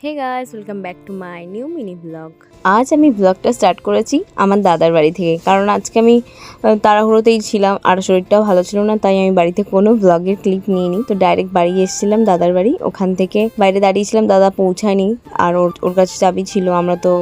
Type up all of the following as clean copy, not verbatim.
Hey guys, welcome back to my new mini vlog. আজ আমি ব্লগটা স্টার্ট করেছি আমার দাদার বাড়ি থেকে, কারণ আজকে আমি তাড়াহুড়োতেই ছিলাম আর শরীরটাও ভালো ছিল না, তাই আমি বাড়িতে কোনো ব্লগের ক্লিপ নিইনি। তো ডাইরেক্ট বাড়ি এসেছিলাম দাদার বাড়ি, ওখান থেকে বাইরে দাঁড়িয়েছিলাম, দাদা পৌঁছায়নি আর ওর কাছে চাবি ছিল, আমরা তো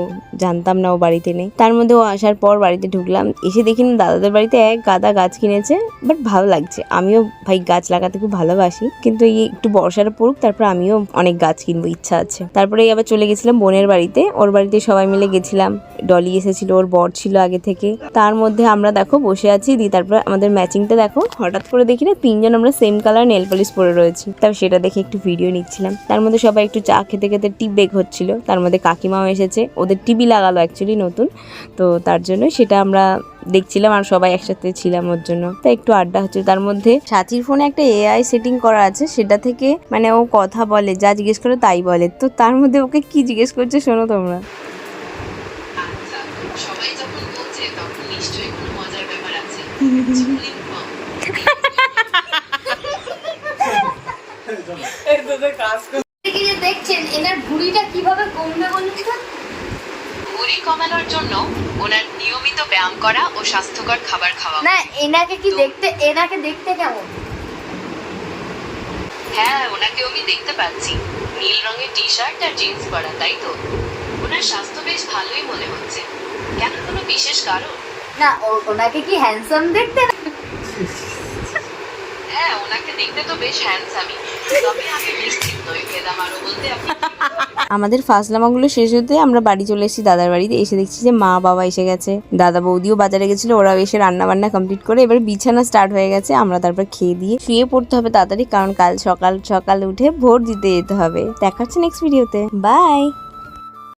জানতাম না ও বাড়িতে নেই। তার মধ্যে ও আসার পর বাড়িতে ঢুকলাম, এসে দেখি না দাদাদের বাড়িতে এক গাদা গাছ কিনেছে, বাট ভালো লাগছে। আমিও ভাই গাছ লাগাতে খুব ভালোবাসি, কিন্তু এই একটু বর্ষাটা পড়ুক তারপর আমিও অনেক গাছ কিনবো, ইচ্ছা আছে। তারপরে আবার চলে গেছিলাম বোনের বাড়িতে, ওর বাড়িতে সবাই মিলে গেছিলাম। ডলি এসেছিল, ওর বর ছিল আগে থেকে। তার মধ্যে আমরা দেখো বসে আছি, তারপর আমাদের ম্যাচিংটা দেখো, হঠাৎ করে দেখি না তিনজন আমরা সেম কালার নেল পলিশ পরে রয়েছি। তারপর সেটা দেখে একটু ভিডিও নিচ্ছিলাম। তার মধ্যে সবাই একটু চা খেতে খেতে টিপ বেক হচ্ছিল। তার মধ্যে কাকিমাও এসেছে, ওদের টিভি লাগালো অ্যাকচুয়ালি নতুন, তো তার জন্য সেটা আমরা দেখছিলাম আর সবাই একসাথে ছিলাম ওর জন্য। তো একটু আড্ডা হচ্ছে। তার মধ্যে সাচির ফোনে একটা এআই সেটিং করা আছে, সেটা থেকে মানে ও কথা বলে, যা জিজ্ঞেস করে তাই বলে। তো তার মধ্যে ওকে কি জিজ্ঞেস করছে শোনো তোমরা। সবাই যখন বলছে তখন নিশ্চয়ই কোনো মজার ব্যাপার আছে। দেখছেন এনার ভুঁড়িটা কিভাবে কমবে বলুন তো? ভুঁড়ি কমানোর জন্য ওনার নিয়মিত ব্যায়াম করা ও স্বাস্থ্যকর খাবার খাওয়া। না এনাকে দেখতে কেমন? হ্যাঁ, ওনাকেও আমি দেখতে পাচ্ছি, নীল রঙের টি শার্ট আর জিন্স পরা, তাই তো? ওনার স্বাস্থ্য বেশ ভালোই মনে হচ্ছে। কেন, কোনো বিশেষ কারণ? না ওনাকে কি হ্যান্ডসাম দেখতে? হ্যাঁ, ওনাকে দেখতে তো বেশ হ্যান্ডসামই, তবে আমি নিশ্চিত নই ভেদা মারো বলতে আপনি। আমাদের ফাসলামাগুলো শেষ হতে আমরা বাড়ি চলে এসেছি দাদার বাড়িতে। এসে দেখছি যে মা বাবা এসে গেছে, দাদা বৌদিও বাজারে গেছিলো, ওরাও এসে রান্না বান্না কমপ্লিট করে এবার বিছানা স্টার্ট হয়ে গেছে। আমরা তারপর খেয়ে দিয়ে শুয়ে পড়তে হবে তাড়াতাড়ি, কারণ কাল সকাল সকাল উঠে ভোর দিতে যেতে হবে। দেখা হচ্ছে নেক্সট ভিডিওতে, বাই।